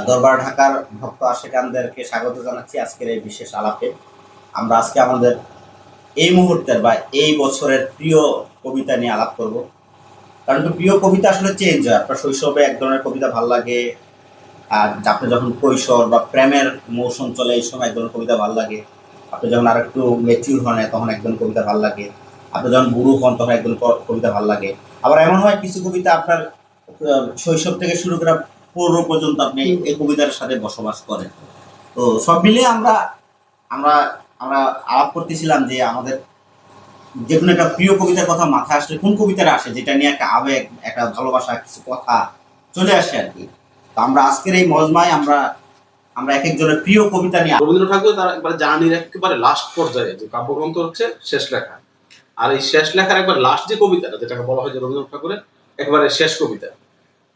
দরবার ঢাকার ভক্ত আশিকানদেরকে স্বাগত জানাচ্ছি আজকের এই বিশেষ আলাপে। আমরা আজকে আমাদের এই মুহূর্তের বা এই বছরের প্রিয় কবিতা নিয়ে আলাপ করব। কারণ কি, প্রিয় কবিতা আসলে চেঞ্জ হয়। আপনার শৈশবে এক ধরনের কবিতা ভাল লাগে, আর আপনি যখন কৈশোর বা প্রেমের মৌসুম চলে এই সময় এক ধরনের কবিতা ভাল লাগে। আপনি যখন আর একটু ম্যাচিউর হন তখন একজন কবিতা ভাল লাগে। আপনি যখন বুড়ো হন তখন একজন কবিতা ভাল লাগে। আবার এমন হয় কিছু কবিতা আপনার শৈশব থেকে শুরু করে পৌর পর্যন্ত আপনি এই কবিতার সাথে বসবাস করেন। তো সব মিলিয়ে আমরা আমরা আমরা আলাপ করতেছিলাম যে আমাদের যে কোনো একটা প্রিয় কবিতার কথা মাথায় আসলে কোন কবিতাটা আসে যেটা নিয়ে একটা আবেগ, একটা ভালোবাসা, কিছু কথা চলে আসে আর কি। তো আমরা আজকের এই মজমায় আমরা আমরা এক একজনের প্রিয় কবিতা নিয়ে রবীন্দ্রনাথ ঠাকুর তার একবার জার্নির একেবারে লাস্ট পর্যায়ে যে কাব্যগ্রন্থ হচ্ছে শেষ লেখা। আর এই শেষ লেখার একবার লাস্ট যে কবিতাটা, যেটাকে বলা হয় যে রবীন্দ্রনাথ ঠাকুরের একেবারে শেষ কবিতা,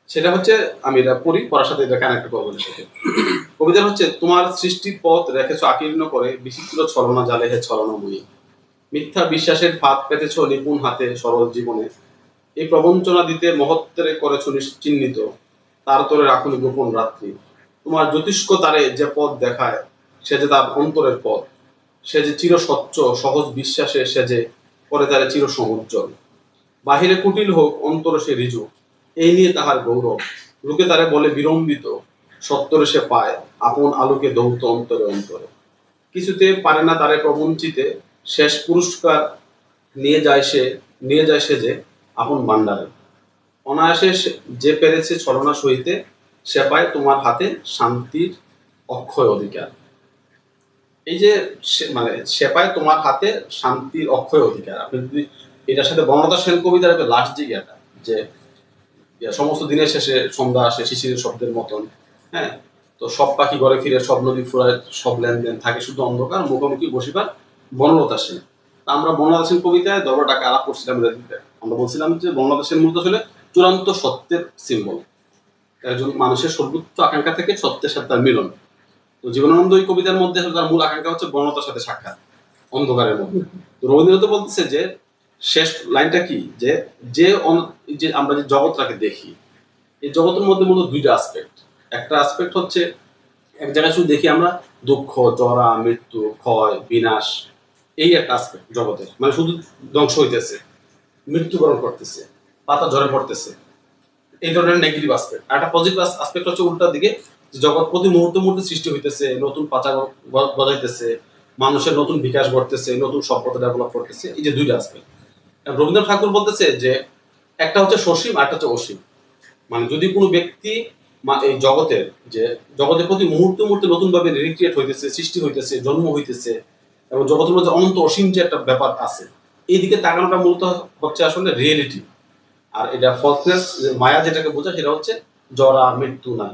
সেটা হচ্ছে, আমি এটা পড়ার সাথে এটা কানেক্ট করবো। কবিতা হচ্ছে, তোমার সৃষ্টির পথ রেখেছ আকীর্ণ করে, বিচিত্র ছলনা জালে হে ছলনাময়ী, মিথ্যা বিশ্বাসের ফাঁদ পেতেছ নিপুণ হাতে সরল জীবনে, এই প্রবঞ্চনা দিতে মহত্তরে করেছ নিশ্চিহ্নিত, তার তরে রাখুনি গোপন রাত্রি, তোমার জ্যোতিষ্ক তারে যে পথ দেখায় সে যে তার অন্তরের পথ, সে যে চির স্বচ্ছ সহজ বিশ্বাসে সে যে করে তারে চির সমুজ্জ্বল, বাহিরে কুটিল হোক অন্তরে সে ঋজু, এই নিয়ে তাহার গৌরব, লোকে তারে বলে বিড়ম্বিত, সত্তরে সে পায় আপন আলোকে দৌত অন্তরে অন্তরে, কিছুতে পারে না তারে প্রবঞ্চিতে, শেষ পুরস্কার নিয়ে যায় সে যে আপন ভান্ডারে, অনায়াসে যে পেরেছে ছলনা সহিতে, সে পায় তোমার হাতে শান্তির অক্ষয় অধিকার। এই যে মানে সে পায় তোমার হাতে শান্তির অক্ষয় অধিকার। আপনি যদি এটার সাথে বনলতা সেন কবিতার লাস্ট যে ইয়েটা, যে সমস্ত দিনের শেষে সন্ধ্যা আসে শিশিরের শব্দের মতন, হ্যাঁ, তো সব পাখি ঘরে ফিরে, সব নদী ফুরায়, সব লেনদেন থাকে শুধু অন্ধকার, মুখোমুখি বসিবার বনলতা সেন। আমরা বনলতা সেন কবিতায় দরবারটাকে আলাপ করছিলাম। আমরা বলছিলাম যে বনলতা সেন মূলত আসলে চূড়ান্ত সত্যের সিম্বল, একজন মানুষের সর্বোচ্চ আকাঙ্ক্ষা থেকে সত্যের সাথে তার মিলন। তো জীবনানন্দ ওই কবিতার মধ্যে তার মূল আকাঙ্ক্ষা হচ্ছে বনলতার সাথে সাক্ষাৎ অন্ধকারের মধ্যে। তো রবীন্দ্রনাথ বলতেছে যে শেষ লাইনটা কি, যে যে আমরা যে জগৎটাকে দেখি, এই জগতের মধ্যে মূলত দুইটা আসপেক্ট। একটা আসপেক্ট হচ্ছে, এক জায়গায় শুধু দেখি আমরা দুঃখ, জরা, মৃত্যু, ক্ষয়, বিনাশ, এই একটা আসপেক্ট জগতের, মানে শুধু ধ্বংস হইতেছে, মৃত্যুবরণ করতেছে, পাতা ঝরে পড়তেছে, এই ধরনের নেগেটিভ আসপেক্ট। আর একটা পজিটিভ আসপেক্ট হচ্ছে উল্টার দিকে, জগৎ প্রতি মুহূর্তে মুহূর্তে সৃষ্টি হইতেছে, নতুন পাতা গজাইতেছে, মানুষের নতুন বিকাশ ঘটতেছে, নতুন সভ্যতা ডেভেলপ করতেছে। এই যে দুইটা আসপেক্ট। রবীন্দ্রনাথ ঠাকুর বলতেছে যে একটা হচ্ছে সসীম আর একটা হচ্ছে অসীম। মানে যদি কোনো ব্যক্তি এই জগতের প্রতি মুহূর্তে মুহূর্তে নতুন ভাবে রিক্রিয়েট হইতেছে, সৃষ্টি হইতেছে, জন্ম হইতেছে, এবং জগতের মধ্যে অনন্ত অসীম যে একটা ব্যাপার আছে, এই দিকে তাকানোটা মূলত হচ্ছে আসলে রিয়েলিটি। আর এটা ফলসনেস, মায়া যেটাকে বোঝায়, সেটা হচ্ছে জরা, মৃত্যু নাই।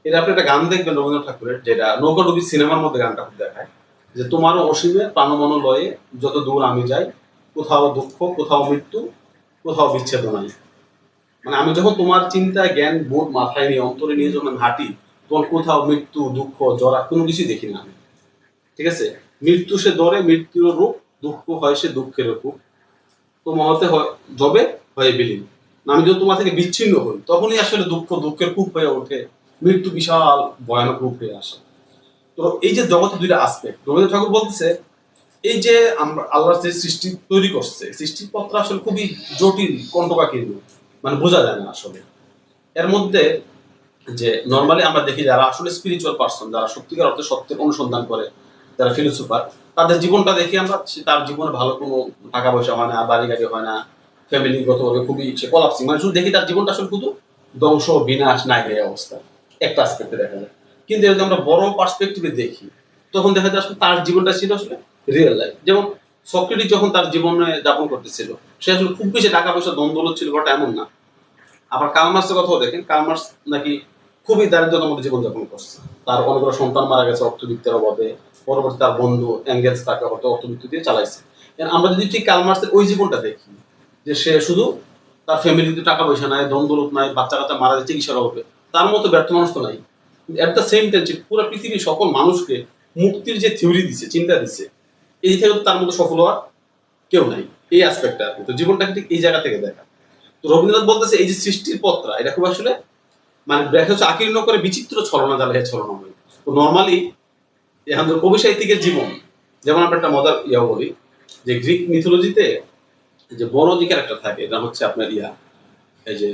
এটা আপনি একটা গান দেখবেন রবীন্দ্রনাথ ঠাকুরের, যেটা নৌকাডুবি সিনেমার মধ্যে গানটা দেখায়, যে তোমারও অসীমে প্রাণমন লয়ে যত দূর আমি যাই, কোথাও দুঃখ, কোথাও মৃত্যু, কোথাও বিচ্ছেদ নাই। মানে আমি যখন তোমার চিন্তা, জ্ঞান, বোধ মাথায় নিয়ে, অন্তরে নিয়ে যখন হাঁটি, তখন কোথাও মৃত্যু, দুঃখ, জরা কোনো কিছুই দেখি না আমি। ঠিক আছে, মৃত্যু সে ধরে, মৃত্যুর রূপ, দুঃখ হয় সে দুঃখের রূপ, তোমার হতে হয় জবে হয়ে বিলীন। আমি যদি তোমার থেকে বিচ্ছিন্ন হই, তখনই আসলে দুঃখ দুঃখের কূপ হয়ে ওঠে, মৃত্যু বিশাল ভয়ানক রূপ হয়ে আসে। তো এই যে জগতের দুইটা আসপেক্ট, রবীন্দ্রনাথ ঠাকুর বলতেছে, এই যে আমরা আল্লাহ যে সৃষ্টি তৈরি করছে, সৃষ্টির পত্র আসলে খুবই জটিল, কণ্টকাকীর্ণ, মানে বোঝা যায় না আসলে। এর মধ্যে যে নর্মালি আমরা দেখি যারা আসলে স্পিরিচুয়াল পার্সন, যারা সত্যিকার অর্থে সত্যের অনুসন্ধান করে, যারা ফিলোসোফার, তাদের জীবনটা দেখি আমরা, তার জীবনে ভালো কোনো টাকা পয়সা হয় না, বাড়ি গাড়ি হয় না, ফ্যামিলিগতভাবে খুবই সে কলাপসিং, মানে শুধু দেখি তার জীবনটা আসলে শুধু ধ্বংস, বিনাশ, নাই এই অবস্থা একটা আসপেক্টে দেখা যায়। কিন্তু যদি আমরা বড় পার্সপেক্টিভে দেখি, তখন দেখা যায় আসলে তার জীবনটা ছিল আসলে রিয়েল লাইফ। যেমন সক্রেটিস যখন তার জীবনে যাপন করতেছিল, সে আসলে খুব বেশি টাকা পয়সা দ্বন্দ্ব ছিল বটা এমন না। আবার কার্ল মার্ক্সের কথাও দেখেন, কার্ল মার্ক্স নাকি খুবই দারিদ্রতার মধ্যে জীবনযাপন করছে, তার অনেকগুলো সন্তান মারা গেছে অর্থবিত্তের অভাবে, পরবর্তী তার বন্ধু এঙ্গেলস তাকে হয়তো অর্থবিত্ত দিয়ে চালাইছে। আমরা যদি ঠিক কার্ল মার্ক্সের ওই জীবনটা দেখি, যে সে শুধু তার ফ্যামিলিতে টাকা পয়সা নাই, দ্বন্দ্বলোক নাই, বাচ্চা কাচ্চা মারা যাচ্ছে চিকিৎসার অভাবে, তার মতো ব্যর্থ মানুষ তো নাই। এট দ্য সেম টাইম পুরো পৃথিবীর সকল মানুষকে মুক্তির যে থিওরি দিচ্ছে, চিন্তা দিচ্ছে, এই থেকে তার মতো সফল হওয়ার কেউ নাই। এই অ্যাসপেক্টটা তো জীবনটাকে ঠিক এই জায়গা থেকে দেখা। তো রবীন্দ্রনাথ বলতেছে, এই যে সৃষ্টির পত্রা, এটা খুব আসলে মানে ব্যাখ্যা হচ্ছে আকীর্ণ করে বিচিত্র ছলনা জালে হে ছলনাময়ী। তো নর্মালি এখন কবি সাহিত্যিকের জীবন, যেমন আমরা একটা মজার বলি যে গ্রিক মিথোলজিতে যে বড় যে ক্যারেক্টার থাকে এটা হচ্ছে আপনার এই যে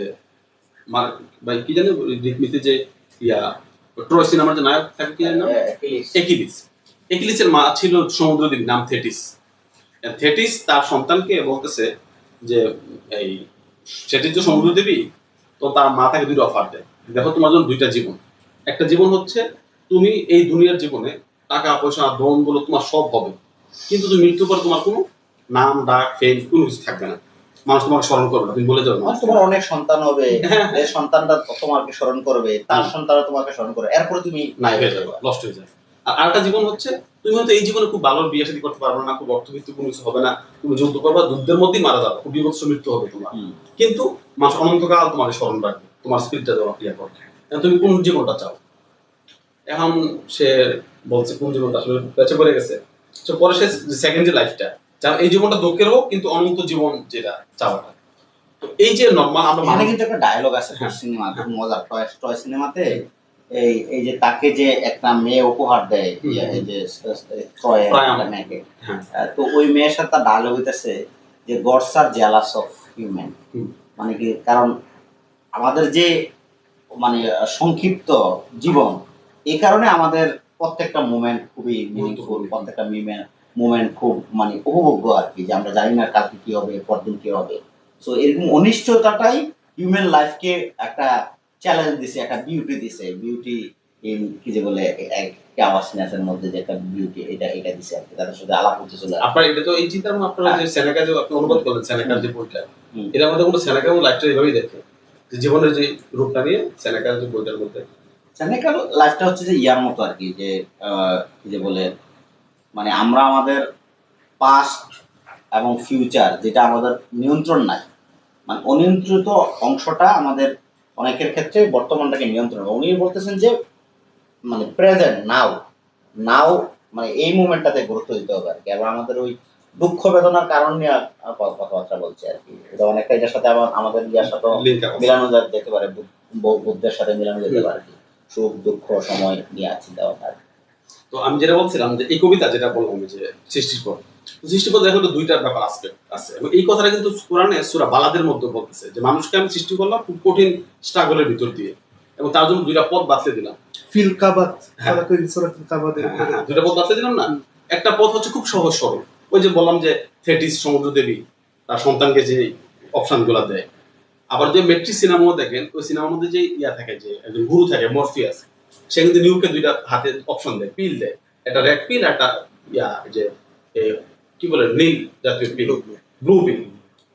ভাই কি জানেন গ্রিক মিথে যে ট্রয় সিনেমার যে নায়ক থাকে কি জানেন? একিলিস। একিলিসের মা ছিল সমুদ্রদেবী, নাম থেটিস। থেটিস তার সন্তানকে বলতেছে যে এই সেটির যে সমুদ্রদেবী, তো তার মা তাকে দুইটা অফার দেয়, দেখো তোমার জন্য দুইটা জীবন, একটা জীবন হচ্ছে তুমি এই দুনিয়ার জীবনে টাকা পয়সা ধন গুলো তোমার সব হবে, কিন্তু তুমি মৃত্যুর পর তোমার কোনো নাম ডাক ফেম কোনো কিছু থাকবে না, মানুষ তোমাকে স্মরণ করবে না, তুমি বলে যাবে না। তোমার অনেক সন্তান হবে, হ্যাঁ, যে সন্তানটা তোমাকে স্মরণ করবে, তার সন্তানরা তোমাকে স্মরণ করবে, এরপরে তুমি নাই হয়ে যাবে, নষ্ট হয়ে যাবে। আর আরেকটা জীবন হচ্ছে তুমি হয়তো এই জীবনে খুব ভালো বিয়ে শাদী করতে পারবে না, খুব অর্থবিত্ত কোনো কিছু হবে না, তুমি যুদ্ধ করবা, যুদ্ধের মধ্যেই মারা যাবে, খুব বিভৎস মৃত্যু হবে তোমার, কিন্তু মানুষ অনন্তকাল তোমাকে স্মরণ রাখবে, তোমার স্পিরিটটা দেওয়া করবে। তুমি কোন জীবনটা চাও? এখন সে বলছে কোন জীবনটা আসলে বেঁচে পড়ে গেছে, তো পরে সে সেকেন্ড যে লাইফটা চাও, এই জীবনটা দুঃখের হোক কিন্তু অনন্ত জীবন যেটা চাওয়াটা। তো এই যে নর্মাল আমরা মানে কিন্তু একটা ডায়লগ আছে সিনেমা, খুব মজার, টয় সিনেমাতে এই যে তাকে যে একটা মেয়ে উপহার দেয়, এই যে ট্রয় মেয়েকে, তো ওই মেয়ের সাথে তার ডায়লগ হইতেছে যে gods are jealous of human, মানে কি, কারণ আমাদের যে মানে সংক্ষিপ্ত জীবন, এই কারণে আমাদের প্রত্যেকটা মোমেন্ট খুবই মিনিংফুল, প্রত্যেকটা মোমেন্ট খুব মানে উপভোগ্য আর কি, যে আমরা জানি না কালকে কি হবে, পরদিন কি হবে। সো এরকম অনিশ্চয়তাটাই হিউম্যান লাইফকে একটা চ্যালেঞ্জ দিছে, একটা বিউটি দিছে, বিউটি কি যে বলে ক্যাওয়াসনেসের মধ্যে যে একটা বিউটি, এটা দিছে আর কি, তাদের সাথে আলাপ হতে চলে। আপনার এটা তো এই চিন্তা আপনারা যে সেনেকা যে আপনি অনুবাদ করলেন, সেনেকার যে বইটা, এর মধ্যে কোনো সেনেকা লাইফটা এইভাবেই দেখে যে জীবনের যে রূপটা নিয়ে সেনেকার যে বইটার মধ্যে, সেনেকার লাইফটা হচ্ছে যে ইয়ার মতো আর কি, যে কি যে বলে, মানে আমরা আমাদের পাস্ট এবং ফিউচার যেটা আমাদের নিয়ন্ত্রণ নাই, মানে অনিয়ন্ত্রিত অংশটা আমাদের অনেকের ক্ষেত্রে বর্তমানটাকে নিয়ন্ত্রণ, উনি বলতেছেন যে মানে প্রেজেন্ট নাও নাও, মানে এই মুভমেন্টটাতে গুরুত্ব দিতে হবে আর কি। এবং আমাদের ওই দুঃখ বেদনার কারণ নিয়ে কথাবার্তা বলছে আর কি, এটা অনেকটা এটার সাথে আমাদের ইয়ার সাথে মিলানো যেতে পারে, বুদ্ধের সাথে মিলানো যেতে পারে, সুখ দুঃখ সময় নিয়ে আছে দেওয়া। তো আমি যেটা বলছিলাম যে এই কবিতা যেটা বললাম যে সৃষ্টির পর, সৃষ্টির দেখো তো দুইটা ব্যাপার আছে, এবং এই কথাটা কিন্তু কোরআনে সূরা বালাদের মধ্যে বলতেছে যে মানুষকে আমি সৃষ্টি করলাম খুব কঠিন স্ট্রাগলের ভিতর দিয়ে, এবং তার জন্য দুইটা পথ বাতলে দিলাম, ফিল কাবাত, সূরা ফিল কাবাতের দুইটা পথ বাতলে দিলাম না। একটা পথ হচ্ছে খুব সহজ সরল, ওই যে বললাম যে থেটিস সমুদ্র দেবী তার সন্তানকে যে অপশন গুলা দেয়। আবার যে মেট্রিক সিনেমাও দেখেন, ওই সিনেমার মধ্যে যে থাকে, যে একজন গুরু থাকে মরফিয়াস, সে কিন্তু নিউকে দুইটা হাতে অপশন দেয়, পিল দেয়, একটা রেড পিল, একটা যে কি বলে নীল জাতীয় পিল, ব্লু পিল।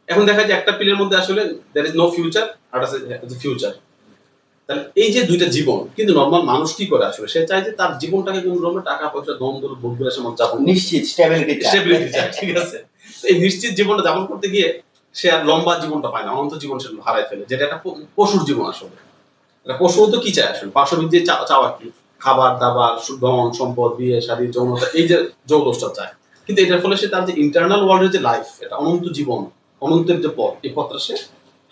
এখন দেখা যায় একটা পিলের মধ্যে আসলে দ্যার ইজ নো ফিউচার, আর আছে ফিউচার। তাহলে এই যে দুইটা জীবন, কিন্তু নর্মাল মানুষ কি করে আসলে, সে চায় যে তার জীবনটাকে কোন রকমের টাকা পয়সা দম দল ভোগ করে সমাজ যাপন, নিশ্চিত স্টেবিলিটি চায়, ঠিক আছে। এই নিশ্চিত জীবনটা যাপন করতে গিয়ে সে আর লম্বা জীবনটা পায় না, অনন্ত জীবন সে হারায় ফেলে, যেটা একটা পশুর জীবন। আসলে পশু তো কি চায় আসলে, পাশবিক যে চাওয়া কি, খাবার দাবার, ধন সম্পদ, বিয়ে শাদী, যৌনতা, এই যে জৌলসটা চায়, কিন্তু এটার ফলে সে তার যে ইন্টারনাল ওয়ার্ল্ডের যে লাইফ, এটা অনন্ত জীবন, অনন্তের যে পথ, এই পথটা সে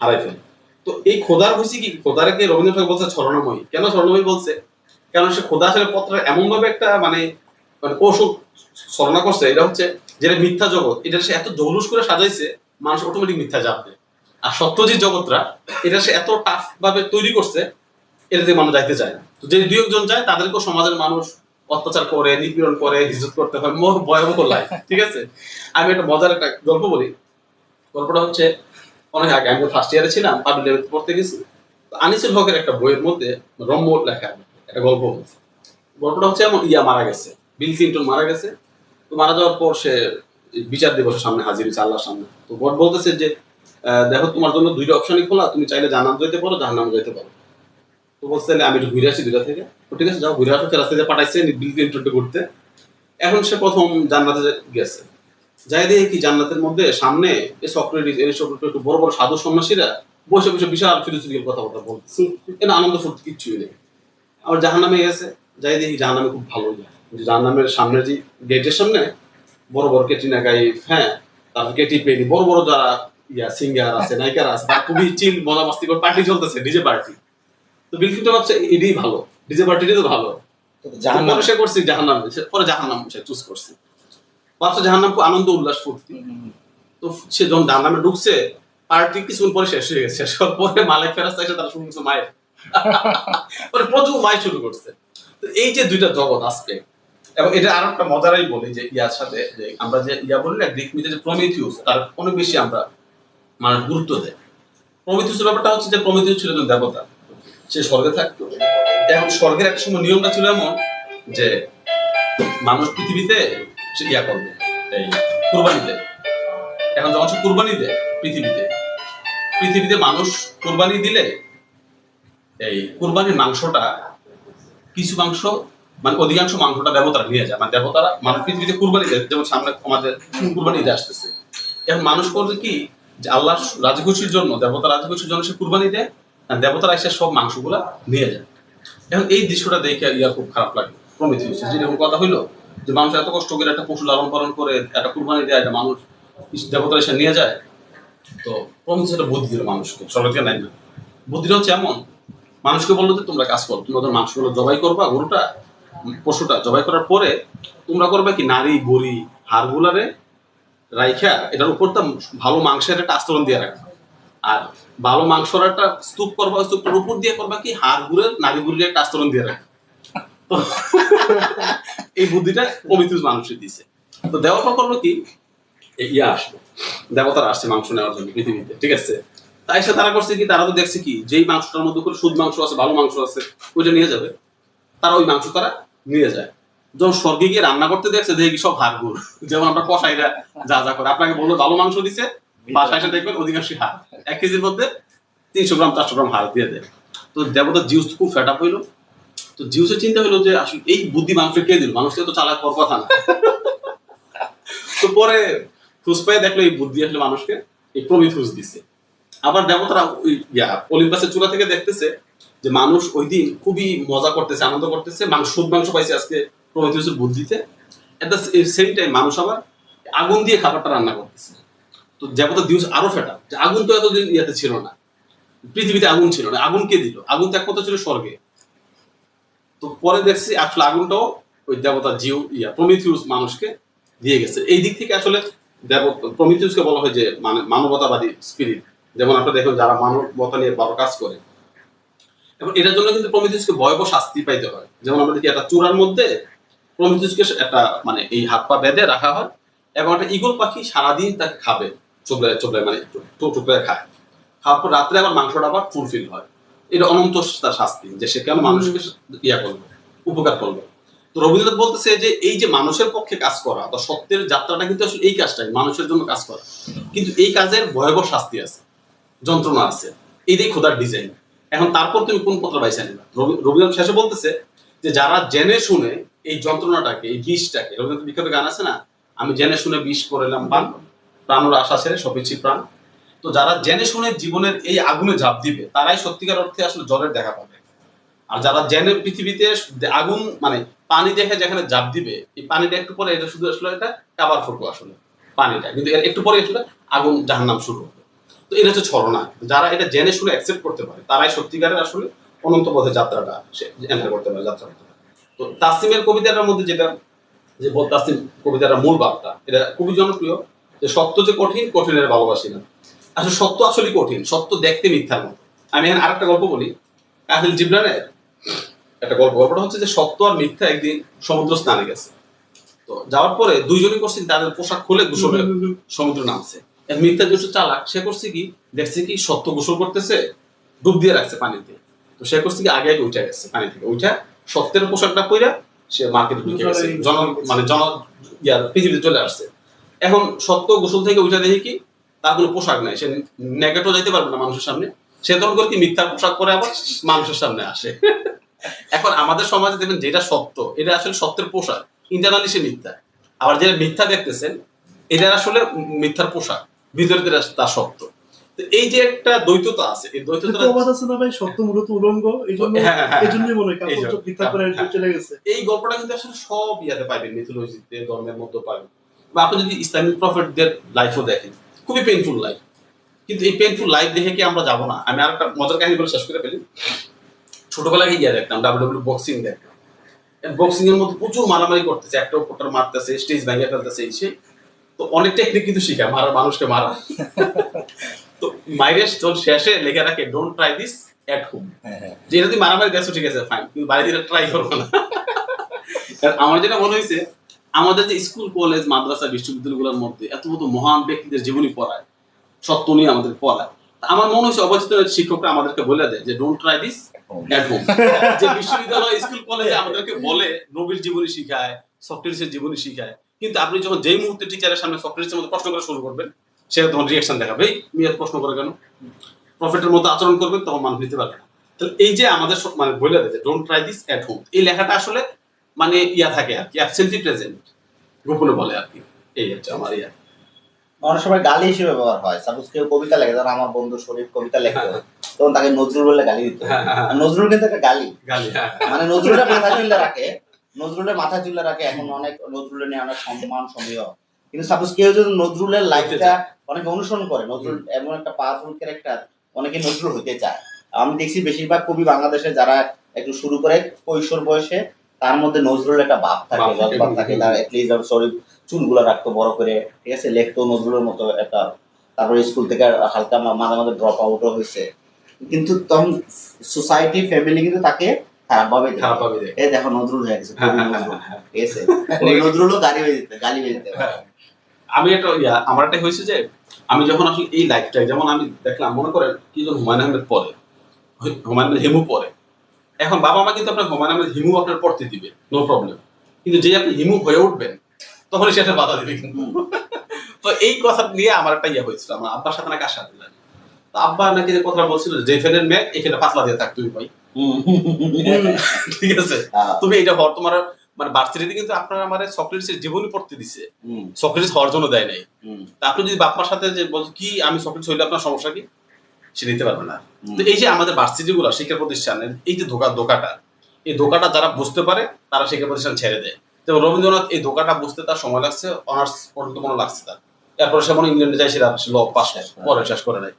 হারাই ফেলে। তো এই খোদার হয়েছে কি, খোদারকে রবীন্দ্রনাথ ঠাকুর বলছে ছলনাময়ী। কেন ছলনাময়ী বলছে? কারণ সে খোদা আসলে পথটা এমন ভাবে একটা মানে পশু ছলনা করছে, এটা হচ্ছে যেটা মিথ্যা জগৎ, এটা সে এত জৌলুস করে সাজাইছে, মানুষ অটোমেটিক মিথ্যা যাবে। আর সত্য যে জগৎটা, এটা সে এত টাফ ভাবে তৈরি করছে, এটাতে মানুষ যাইতে চায় না। তো যে দুই একজন যায়, তাদেরকেও সমাজের মানুষ অত্যাচার করে, নিপীড়ন করে, হিজত করতে হয়, ভয়াবহ লাইফ। ঠিক আছে, আমি একটা মজার একটা গল্প বলি। গল্পটা হচ্ছে অনেক আগে, আমি ফার্স্ট ইয়ারে ছিলাম, পাবলিক লেভেল পড়তে গেছি। আনিসুল হকের একটা বইয়ের মধ্যে রম্য লেখা একটা গল্প হচ্ছে। গল্পটা হচ্ছে এমন, মারা গেছে, বিল ক্লিন্টন মারা গেছে। তো মারা যাওয়ার পর সে বিচার দিবসের সামনে হাজির হয়েছে আল্লাহর সামনে। তো গড বলতেছে যে দেখো তোমার জন্য দুইটা অপশনই খোলা, তুমি চাইলে জান্নাত যেতে পারো, জাহান্নাম যেতে পারো। তো বলছে আমি একটু ঘুরে আসি দুইটা থেকে। তো ঠিক আছে, যাও ঘুরে আসো। রাস্তা থেকে পাঠাইছে বিল ক্লিন্টনকে ঘুরতে। এখন সে প্রথম জান্নাতে গেছে, যাই দেখি কি জান্নাতের মধ্যে সামনে সক্রেটিস, একটু বড় বড় সাধু সন্ন্যাসীরা বসে বসে বিশাল ফিলোসফিক্যাল কথাবার্তা বলতেছে, এটা আনন্দ ফুর্তি কিচ্ছুই নেই। আবার জাহান্নামে গেছে, যাই দেখি জাহান্নামে খুব ভালো যায়, জাহান্নামের সামনের যে গেটের সামনে বড় বড় ক্যাটরিনা কাইফ, তারপর কেটি পেরি, বড় বড় যারা সিঙ্গার আছে, নায়িকারা আছে, তার খুবই চিল মজা মাস্তি করে পার্টি চলতেছে, ডিজে পার্টি। তো বিল ক্লিনটন ভাবছে এটাই ভালো, ডিজে পার্টিটাই তো ভালো। জাহান্নাম। পরে সে করছে জাহান্নাম, পরে জাহান্নাম সে চুজ করছে। ভাবছে জাহান্নাম খুব আনন্দ উল্লাস ফুর্তি। তো সে যখন জাহান্নামে ঢুকছে, পার্টি কিছুক্ষণ পরে শেষ হয়ে গেছে। শেষ হওয়ার পরে মালিক ফেরেশতা এসে তারা শুরু করছে মায়ের পরে প্রচুর মায়ের শুরু করছে। তো এই যে দুইটা জগৎ আজকে, এবং এটা আর একটা মজারাই বলি যে ইয়ার সাথে যে আমরা যে ইয়া বলি না গ্রিক মিথে যে প্রমিথিউস, তার অনেক বেশি আমরা মানে গুরুত্ব দেয়। প্রমিথিউসের ব্যাপারটা হচ্ছে যে প্রমিথিউস ছিল একজন দেবতা, সে স্বর্গে থাকতো। এখন স্বর্গের একটা সময় নিয়মটা ছিল এমন যে মানুষ পৃথিবীতে সে ইয়া করবে, এই কুরবানি দেয়। এখন যখন সে কুরবানি দেয় পৃথিবীতে মানুষ কুরবানি দিলে এই কুরবানির মাংসটা কিছু মাংস মানে অধিকাংশ মাংসটা দেবতারা নিয়ে যায়। মানে দেবতারা মানুষ পৃথিবীতে কুরবানি দেয়, যেমন সামনে আমাদের কুরবানি ঈদ আসতেছে। এখন মানুষ করবে কি যে আল্লাহ রাজি খুশির জন্য, দেবতা রাজি খুশির জন্য সে কুরবানি দেয়, আর দেবতারা এসে সব মাংসগুলা নিয়ে যায়। এখন এই দৃশ্যটা দেখে ইয়া খুব খারাপ লাগে প্রমিথিউস, যেরকম কথা হইলো যে মানুষ এত কষ্ট করে একটা পশু লালন পালন করে একটা কুরবানি দেয়, একটা মানুষ দেবতারা এসে নিয়ে যায়। তো প্রমিথিউস একটা বুদ্ধি দিল মানুষকে, সরকারকে নাই না। বুদ্ধিটা হচ্ছে এমন, মানুষকে বললো যে তোমরা কাজ করো, তোমরা ওদের মাংসগুলো জবাই করবা, গরুটা পশুটা জবাই করার পরে তোমরা করবে কি নারী বড়ি হাড়গুলারে রাইখা এটার উপর তো ভালো মাংসের একটা আস্তরণ দিয়ে রাখবা, আর ভালো মাংসের একটা স্তূপ করবা, স্তূপের উপর দিয়ে করবা কি হাড় গুড়ের নারী বুড়ির একটা আস্তরণ দিয়ে রাখবা। তো এই বুদ্ধিটা প্রমিথিউস মানুষের দিছে। তো দেওয়ার পর করলো কি ইয়া আসলো, দেবতারা আসছে মাংস নেওয়ার জন্য পৃথিবীতে, ঠিক আছে। তাই সে তারা করছে কি, তারা তো দেখছে কি যেই মাংসটার মধ্যে করে শুদ্ধ মাংস আছে, ভালো মাংস আছে, ওইটা নিয়ে যাবে। তারা ওই মাংস তারা নিয়ে যায়। যখন স্বর্গে গিয়ে রান্না করতে দেখছে দেখি সব হাড় গুড়, যেমন আমরা কষাইরা যা যা করে, আপনাকে বললো ভালো মাংস দিছে, বাসায় এসে দেখবেন অধিকাংশই হাড়, 1 কেজির মধ্যে 300 গ্রাম 400 গ্রাম হাড় দিয়ে দেয়। তো দেবতা জিউস খুব ফেট আপ হইলো। তো জিউসের চিন্তা হইলো যে আসলে এই বুদ্ধি মানুষ কে দিল, মানুষ তো চালাক করার কথা না। তো পরে খুঁজপাই দেখলো এই বুদ্ধি আসলে মানুষকে এই প্রমিথিউস দিছে। আবার দেবতারা ওই অলিম্পাসের চূড়া থেকে দেখতেছে যে মানুষ ওই দিন খুবই মজা করতেছে, আনন্দ করতেছে, শুদ্ধ মাংস পাইছে আজকে প্রমিথিউসের বুদ্ধিতে। এট দ্য সেম টাইম মানুষ আবার আগুন দিয়ে খাবারটা রান্না করতেছে। তো দেবতা দিউস আরো ফেটা যে আগুন তো এতদিন ইয়াতে ছিল না, পৃথিবীতে আগুন ছিল না, আগুন কে দিল? আগুন তো একমাত্র ছিল স্বর্গে। তো পরে দেখছি আসলে আগুনটাও ওই দেবতা প্রমিথিউস মানুষকে দিয়ে গেছে। এই দিক থেকে আসলে প্রমিথিউসকে বলা হয় যে মানে মানবতাবাদী স্পিরিট। যেমন আপনারা দেখুন যারা মানবতা নিয়ে ভালো কাজ করে, এবং এটার জন্য কিন্তু প্রমিথিউসকে ভয়াবহ শাস্তি পাইতে হয়। যেমন আমরা দেখি একটা চূড়ার মধ্যে প্রমিথিউসকে একটা মানে এই হাত পা বেঁধে রাখা হয়, এবং একটা ঈগল পাখি সারাদিন তাকে খাবে, চোবলায় চোবলায় মানে টুকরে খায়। খাওয়ার পর রাত্রে আবার মাংসটা আবার ফুলফিল হয়। এটা অনন্ত তার শাস্তি, যে সে কেন মানুষকে ইয়া করবে, উপকার করবে। তো রবীন্দ্রনাথ বলতেছে যে এই যে মানুষের পক্ষে কাজ করা বা সত্যের যাত্রাটা কিন্তু আসলে এই কাজটাই, মানুষের জন্য কাজ করা। কিন্তু এই কাজের ভয়াবহ শাস্তি আছে, যন্ত্রণা আছে, এইটাই খোদার ডিজাইন। এখন তারপর তুমি কোন পত্র বাইসা নিবা। রবীন্দ্রনাথ শেষে বলতেছে যে যারা জেনে শুনে এই যন্ত্রণাটাকে, এই বিষটাকে, রবীন্দ্রনাথ বিখ্যাত গান আছে না, আমি জেনে শুনে বিষ করলাম পান, প্রাণর আশা ছেড়ে সপিছি প্রাণ। তো যারা জেনে শুনে জীবনের এই আগুনে ঝাঁপ দিবে তারাই সত্যিকার অর্থে আসলে জলের দেখা পাবে। আর যারা জেনে পৃথিবীতে আগুন মানে পানি দেখে যেখানে ঝাঁপ দিবে, এই পানিটা একটু পরে এটা শুধু আসলে এটা কাবার ফুটবো আসলে পানিটা, কিন্তু একটু পরে আসলে আগুন জাহান্নাম শুরু হবে। তো এটা হচ্ছে ছলনা। যারা এটা জেনে শুনে অ্যাকসেপ্ট করতে পারে তারাই সত্যিকারের আসলে অনন্ত পথে যাত্রাটা সে এন্টার করতে পারে, যাত্রা করতে পারে। তো তাসলিমের কবিতাটার মধ্যে যেটা যে তাসলিম কবিতাটার মূল ভাবটা এটা খুবই জনপ্রিয়, যে সত্য যে কঠিন, কঠিনের ভালোবাসি না। আসলে সত্য আসলে কঠিন, সত্য দেখতে মিথ্যার মতো। আমি এখানে আরেকটা গল্প বলি, কাহিল জিবরানের একটা গল্পটা হচ্ছে যে সত্য আর মিথ্যা একদিন সমুদ্র স্নানে গেছে। তো যাওয়ার পরে দুইজনই করছে তাদের পোশাক খুলে গোসলে সমুদ্র নামছে। মিথ্যা যেহেতু চালাক, সে করছে কি দেখছে কি সত্য গোসল করতেছে, ডুব দিয়ে রাখছে পানিতে। তো সে করছে কি আগে আগে উঠে গেছে পানি থেকে, উঠা সত্যের পোশাকটা পইরা সে মার্কেটে ঢুকে গেছে, পৃথিবীতে চলে আসছে। এখন সত্য গোসল থেকে উঠে দেখি কি তার কোনো পোশাক নাই, সে নেগেটও যাইতে পারবে না মানুষের সামনে। সে তখন করে কি মিথ্যার পোশাক পরে আবার মানুষের সামনে আসে। এখন আমাদের সমাজে দেখবেন যেটা সত্য এটা আসলে সত্যের পোশাক, ইন্টারনালি সে মিথ্যা। আবার যেটা মিথ্যা দেখতেছেন এটা আসলে মিথ্যার পোশাক, ভিতরে তার সত্য। তো এই যে একটা দ্বৈততা আছে, এই দ্বৈততা আছে না ভাই, সত্য মূলত উলঙ্গ, এইজন্যই মনে হয় মিথ্যা করে চলে গেছে। এই গল্পটা কিন্তু আসলে সব ইয়াতে পাইবেন, মিথোলজিতে, ধর্মের মধ্যে পাবেন। বা আপনি যদি ইসলামিক প্রফেটদের লাইফও দেখেন, খুবই পেইনফুল লাইফ। কিন্তু এই পেইনফুল লাইফ দেখে কি আমরা যাবো না? আমি আর একটা মজার কাহিনী বলে শেষ করে ফেলি। ছোটবেলায় ইয়া দেখতাম ডাব্লিউডাব্লিউ বক্সিং দেখতাম, বক্সিং এর মধ্যে প্রচুর মারামারি করতেছে, একটা উপরটা মারতেছে, স্টেজ ভেঙে ফেলতেছে, এই সেই। তো অনেক টেকনিক কিন্তু শিখায় মারা, মানুষকে মারা। তো মাইরের শেষে লেখা রাখে don't try this at home, যে যদি মারামারি দেখছো ঠিক আছে ফাইন, কিন্তু বাইরে দিয়ে ট্রাই করবো না। আমার যেটা মনে হয়েছে, আমাদের যে স্কুল কলেজ মাদ্রাসা বিশ্ববিদ্যালয়গুলোর মধ্যে এত মতো মহান ব্যক্তিদের জীবনী পড়ায়, সত্য নিয়ে আমাদের পড়ায়, আমার মনে হচ্ছে অবচেতন শিক্ষকরা আমাদেরকে বলে দেয় যে don't try this at home. যে বিশ্ববিদ্যালয় স্কুল কলেজে আমাদেরকে বলে নবীর জীবনী শিখায়, সক্রেটিসের জীবনী শিখায়, কিন্তু আপনি যখন যেই মুহূর্তে টিচারের সামনে সক্রেটিসের মতো প্রশ্ন করা শুরু করবেন, সে তখন রিয়াকশন দেখাবে, এই মেয়ে প্রশ্ন করে কেন, প্রফেটের মতো আচরণ করবেন, তখন মানুষ নিতে পারবে না। তাহলে এই যে আমাদের মানে বলে দেয় don't try this at home, এই লেখাটা আসলে মানে ইয়া থাকে আর কি, অ্যাবসেন্টলি প্রেজেন্ট, গোপনে বলে আর কি। এই হচ্ছে আমার ইয়া। অনেক সময় গালি হিসেবে ব্যবহার হয়। সাপোজ কেউ কবিতা লেখে, ধর আমার বন্ধু শরীফ কবিতা লেখে, তখন তাকে নজরুল বলে গালি দিতে হয়। আর নজরুল কিন্তু একটা গালি, মানে নজরুলের মাথা তুলে রাখে, নজরুলের মাথা তুলে রাখে, এখন অনেক নজরুলের নিয়ে অনেক সম্মান সমীহ। কিন্তু সাপোজ কেউ যদি নজরুলের লাইফটা অনেকে অনুসরণ করে, নজরুল এমন একটা পাওয়ারফুল ক্যারেক্টার, অনেকে নজরুল হইতে চায়। আমি দেখছি বেশিরভাগ কবি বাংলাদেশে যারা একটু শুরু করে কৈশোর বয়সে, তার মধ্যে নজরুলের একটা ভাব থাকে, জজবাব থাকে। তার এটলিস্ট শরীফ চুলগুলো রাখতো বড় করে, ঠিক আছে, লেখতো নজরুলের মতো একটা। তারপরে স্কুল থেকে হালকা মাঝে মাঝে ড্রপ আউটও হয়েছে, কিন্তু তখন সোসাইটি ফ্যামিলি কিন্তু তাকে খারাপভাবে দেখে, এই দেখো নজরুল হয়ে গেছে, ঠিক আছে, নজরুলও গালি হয়ে যেতে। আমি একটা আমার একটা হয়েছে যে আমি যখন আসলে এই লাইফটা যেমন আমি দেখলাম, মনে করেন কি যখন হুমায়ুন আহমেদ পড়ে, হুমায়ুন আহমেদ হিমু পড়ে, এখন বাবা মা কিন্তু আপনার হুমায়ুন আহমেদ হিমু আপনার পড়তে দিবে, নো প্রবলেম, কিন্তু যে আপনি হিমু হয়ে উঠবেন তখন সেটা বাধা দিবে কিন্তু। তো এই কথা নিয়ে আমার একটা ইয়ে হয়েছিল, আমার আব্বার সাথে নাকি আশা দিলেন, তো আব্বা নাকি যে কথা বলছিল যে ফেনের মেঘ এখানে পাতলা দিয়ে থাক তুমি ভাই, ঠিক আছে, তুমি এটা হওয়ার তোমার মানে ভার্সিটিতে কিন্তু আপনার আমার সক্রেটিসের জীবনী পড়তে দিছে, সক্রেটিস হওয়ার জন্য দেয় নাই। তা আপনি যদি বাপ মার সাথে যে বলছো কি আমি সক্রেটিস হইলে আপনার সমস্যা কি, সে নিতে পারবে না। তো এই যে আমাদের ভার্সিটি গুলো শিক্ষা প্রতিষ্ঠানের এই যে ধোকাটা, এই ধোকাটা যারা বুঝতে পারে তারা শিক্ষা প্রতিষ্ঠান ছেড়ে দেয়। তো রবীন্দ্রনাথ এই ধোকাটা বুঝতে তার সময় লাগছে, অনার্স পর্যন্ত মনে লাগছে তার, এরপরে সে মনে ইংল্যান্ডে যায়, সেটা ল পাস পরে শেষ করে নেয়।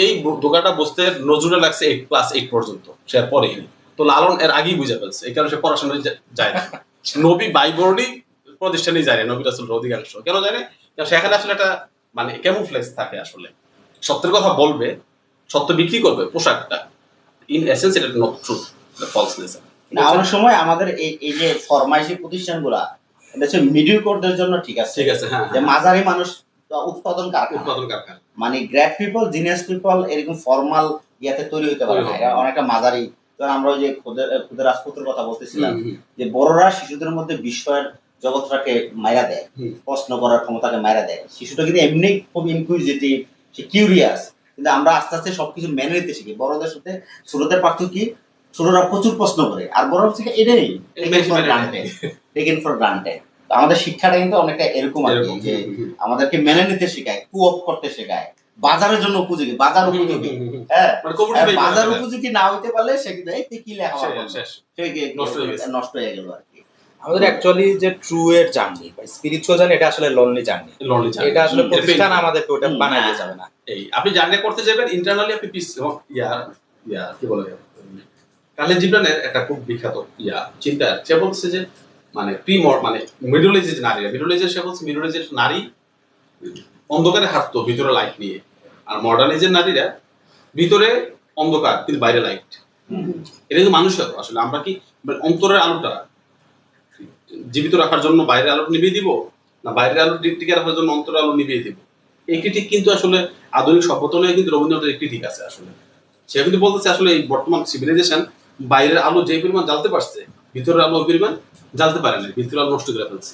এই ধোকাটা বুঝতে নজরুলে লাগছে ক্লাস 8 পর্যন্ত, সে আর পরেই নি। তো লালন এর আগেই বুঝে ফেলছে, এই কারণে সে পড়াশোনায় যায় না। নবী বাইবোর্ডই প্রতিষ্ঠানেই যায় না, নবী রাসূল অধিকাংশ কেন যায় না, সেখানে আসলে একটা মানে ক্যামুফ্লেক্স থাকে, আসলে সত্যের কথা বলবে, সত্য বিক্রি করবে পোশাকটা, ইন এসেন্স এটা নট ট্রু, ফলসনেস। অনেক সময় আমাদের এই যে ফরমাইশি প্রতিষ্ঠানগুলা, এটা হচ্ছে মিডিওকরদের জন্য ঠিক আছে, ঠিক আছে, হ্যাঁ, যে মাঝারি মানুষ উৎপাদন কারখানা, মানে গ্রেট পিপল, জিনিয়াস পিপল এরকম ফর্মাল ইয়াতে তৈরি হতে পারে না, এটা অনেকটা মাঝারি। ধর আমরা ওই যে খুদে রাজপুতের কথা বলতেছিলাম, যে বড়রা শিশুদের মধ্যে বিষয়ের জগৎটাকে মাইরা দেয়, প্রশ্ন করার ক্ষমতাকে মাইরা দেয়। শিশুটা কিন্তু এমনি খুব ইনকুইজিটিভ, সে কিউরিয়াস, কিন্তু আমরা আস্তে আস্তে সবকিছু মেনে নিতে শিখি। বড়দের সাথে ছোটদের পার্থক্য কি, ছোটরা প্রচুর প্রশ্ন করে, আর বড়রা থেকে এটাই টেকেন ফর গ্রান্টেড। আমাদের শিক্ষাটা কিন্তু অনেকটা এরকম আর কি, যে আমাদেরকে মেনে নিতে শেখায়, কোঅপ করতে শেখায়, বাজারের জন্য উপযোগী, বাজার উপযোগী, হ্যাঁ, বাজার উপযোগী না হইতে পারলে সে কিন্তু এই কি লেখা নষ্ট হয়ে গেল আর কি। আমাদের অ্যাকচুয়ালি যে ট্রু এর জার্নি বা স্পিরিচুয়াল জার্নি, এটা আসলে লোনলি জার্নি, এটা আসলে প্রতিষ্ঠান আমাদেরকে ওটা বানাই দিয়ে যাবে না। এই আপনি জার্নি করতে যাবেন ইন্টারনালি, আপনি পিস কি বলে কালেন জিবরানের একটা খুব বিখ্যাত চিন্তা, সে বলছে যে মানে মানে মিডল এজের নারীরা, মিডল এজের সে বলছে মিডল এজের নারী অন্ধকারে হাঁটতো ভিতরে লাইট নিয়ে, আর মডার্ন এজের নারীরা ভিতরে অন্ধকার কিন্তু বাইরে লাইট। এটা কিন্তু মানুষের আসলে আমরা কি অন্তরের আলোটা জীবিত রাখার জন্য বাইরের আলো নিভিয়ে দিব, না বাইরের আলো টিকে রাখার জন্য অন্তরের আলো নিভিয়ে দিব? এই ক্রিটিক কিন্তু আসলে আধুনিক সভ্যতা নিয়ে কিন্তু রবীন্দ্রনাথের ক্রিটিক আছে। আসলে সে কিন্তু বলতেছে আসলে এই বর্তমান সিভিলাইজেশন বাইরের আলো যে পরিমাণ জ্বালতে পারছে, ভিতরের আলো ওই পরিমাণ জ্বালতে পারে না, ভিতরের আলো নষ্ট করে ফেলছে।